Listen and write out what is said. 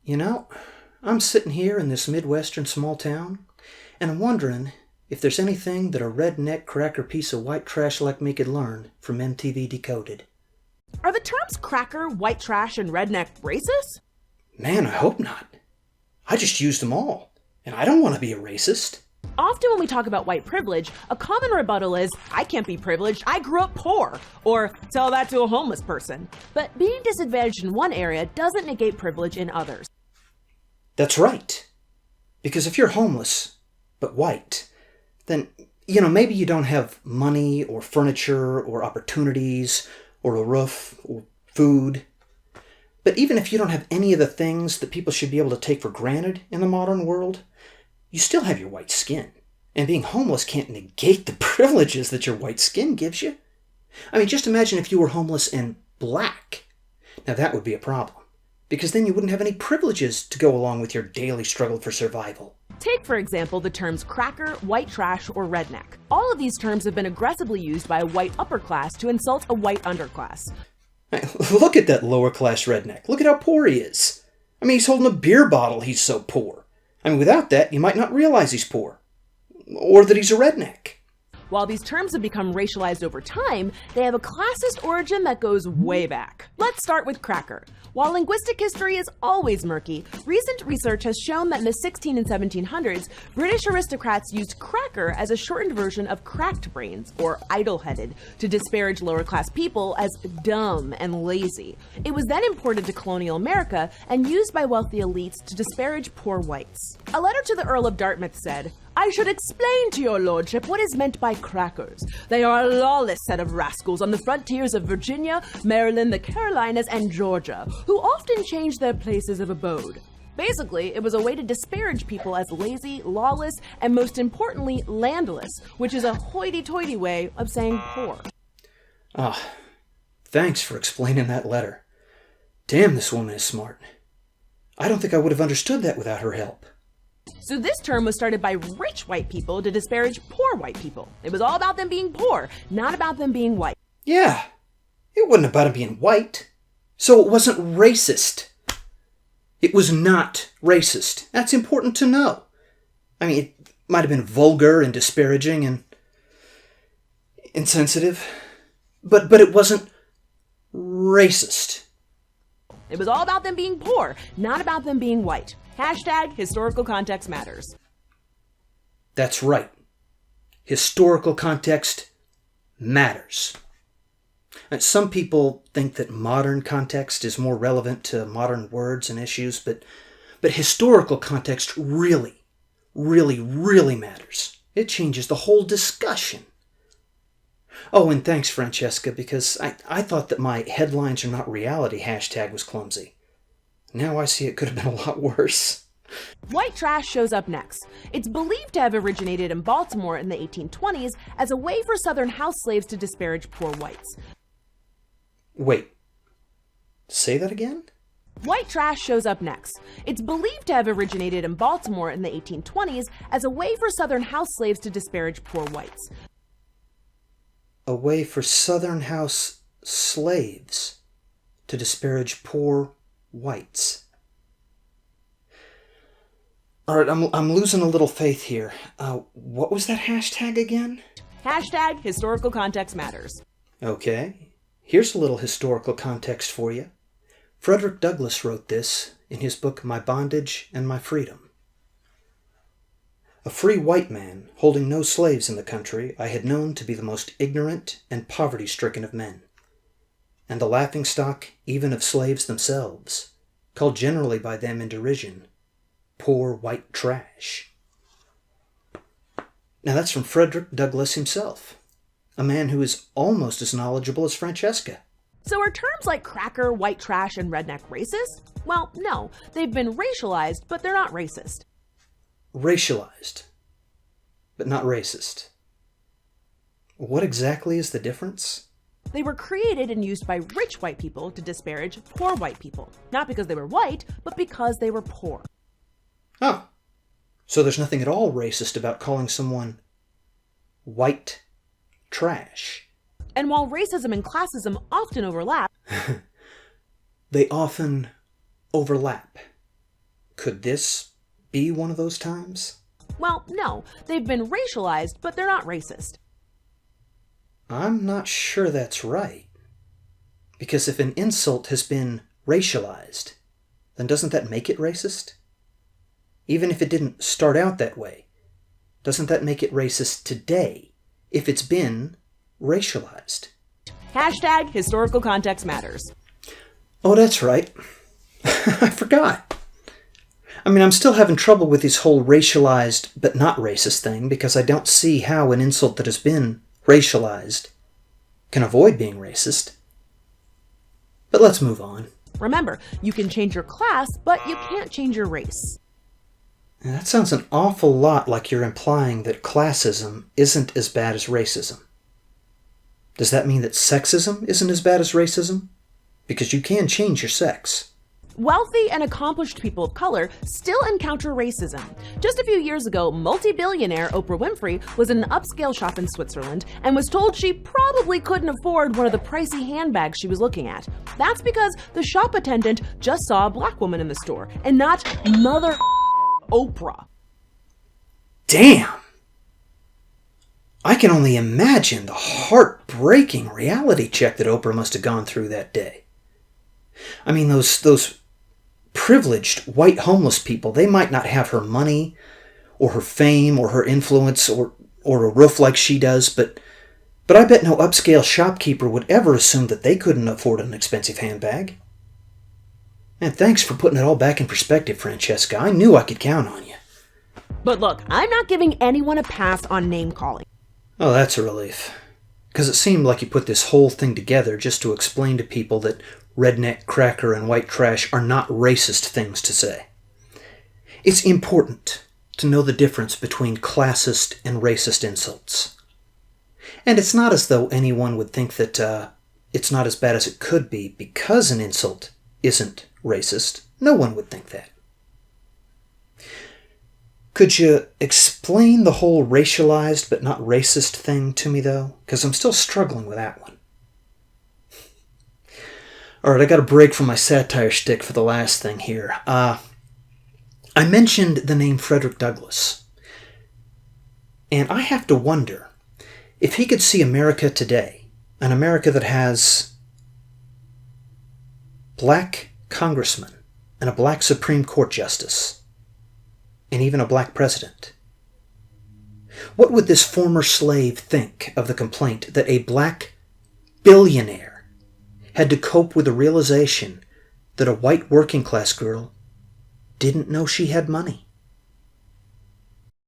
You know, I'm sitting here in this Midwestern small town, and I'm wondering if there's anything that a redneck cracker piece of white trash like me could learn from MTV Decoded. Are the terms cracker, white trash, and redneck racist? Man, I hope not. I just used them all, and I don't want to be a racist. Often when we talk about white privilege, a common rebuttal is, I can't be privileged, I grew up poor, or tell that to a homeless person. But being disadvantaged in one area doesn't negate privilege in others. That's right. Because if you're homeless, but white, then, maybe you don't have money or furniture or opportunities or a roof or food. But even if you don't have any of the things that people should be able to take for granted in the modern world, you still have your white skin. And being homeless can't negate the privileges that your white skin gives you. I mean, just imagine if you were homeless and black. Now that would be a problem, because then you wouldn't have any privileges to go along with your daily struggle for survival. Take, for example, the terms cracker, white trash, or redneck. All of these terms have been aggressively used by a white upper class to insult a white underclass. Hey, look at that lower class redneck. Look at how poor he is. I mean, he's holding a beer bottle, he's so poor. I mean, without that, you might not realize he's poor. Or that he's a redneck. While these terms have become racialized over time, they have a classist origin that goes way back. Let's start with cracker. While linguistic history is always murky, recent research has shown that in the 16 and 1700s, British aristocrats used cracker as a shortened version of cracked brains, or idle-headed, to disparage lower-class people as dumb and lazy. It was then imported to colonial America and used by wealthy elites to disparage poor whites. A letter to the Earl of Dartmouth said, "I should explain to your lordship what is meant by crackers. They are a lawless set of rascals on the frontiers of Virginia, Maryland, the Carolinas, and Georgia, who often change their places of abode." Basically, it was a way to disparage people as lazy, lawless, and most importantly, landless, which is a hoity-toity way of saying poor. Thanks for explaining that letter. Damn, this woman is smart. I don't think I would have understood that without her help. So this term was started by rich white people to disparage poor white people. It was all about them being poor, not about them being white. Yeah, it wasn't about him being white. So it wasn't racist. It was not racist. That's important to know. I mean, it might have been vulgar and disparaging and insensitive, but it wasn't racist. It was all about them being poor, not about them being white. Hashtag historical context matters. That's right. Historical context matters. And some people think that modern context is more relevant to modern words and issues, but historical context really, really, really matters. It changes the whole discussion. Oh, and thanks, Franchesca, because I thought that my headlines are not reality hashtag was clumsy. Now I see it could have been a lot worse. White trash shows up next. It's believed to have originated in Baltimore in the 1820s as a way for Southern house slaves to disparage poor whites. Wait, say that again? White trash shows up next. It's believed to have originated in Baltimore in the 1820s as a way for Southern house slaves to disparage poor whites. A way for Southern house slaves to disparage poor whites. All right, I'm losing a little faith here. What was that hashtag again? Hashtag historical context matters. Okay, here's a little historical context for you. Frederick Douglass wrote this in his book My Bondage and My Freedom. A free white man, holding no slaves in the country, I had known to be the most ignorant and poverty-stricken of men, and the laughingstock even of slaves themselves, called generally by them in derision, poor white trash. Now that's from Frederick Douglass himself, a man who is almost as knowledgeable as Franchesca. So are terms like cracker, white trash, and redneck racist? Well, no. They've been racialized, but they're not racist. Racialized, but not racist. What exactly is the difference? They were created and used by rich white people to disparage poor white people. Not because they were white, but because they were poor. Oh, so there's nothing at all racist about calling someone white trash. And while racism and classism often overlap, They often overlap. Could this be one of those times? Well, no, they've been racialized, but they're not racist. I'm not sure that's right. Because if an insult has been racialized, then doesn't that make it racist? Even if it didn't start out that way, doesn't that make it racist today if it's been racialized? Hashtag historical context matters. Oh, that's right. I forgot. I mean, I'm still having trouble with this whole racialized but not racist thing because I don't see how an insult that has been racialized can avoid being racist. But let's move on. Remember, you can change your class, but you can't change your race. And that sounds an awful lot like you're implying that classism isn't as bad as racism. Does that mean that sexism isn't as bad as racism? Because you can change your sex. Wealthy and accomplished people of color still encounter racism. Just a few years ago, multi-billionaire Oprah Winfrey was in an upscale shop in Switzerland and was told she probably couldn't afford one of the pricey handbags she was looking at. That's because the shop attendant just saw a black woman in the store and not Mother Oprah. Damn! I can only imagine the heartbreaking reality check that Oprah must have gone through that day. I mean, those privileged white homeless people, they might not have her money or her fame or her influence or a roof like she does, but I bet no upscale shopkeeper would ever assume that they couldn't afford an expensive handbag. And thanks for putting it all back in perspective, Franchesca. I knew I could count on you. But look, I'm not giving anyone a pass on name calling. Oh, that's a relief. Because it seemed like you put this whole thing together just to explain to people that redneck, cracker, and white trash are not racist things to say. It's important to know the difference between classist and racist insults. And it's not as though anyone would think that it's not as bad as it could be because an insult isn't racist. No one would think that. Could you explain the whole racialized but not racist thing to me, though? Because I'm still struggling with that one. Alright, I got a break from my satire shtick for the last thing here. I mentioned the name Frederick Douglass. And I have to wonder if he could see America today, an America that has black congressmen and a black Supreme Court justice, and even a black president. What would this former slave think of the complaint that a black billionaire had to cope with the realization that a white working class girl didn't know she had money?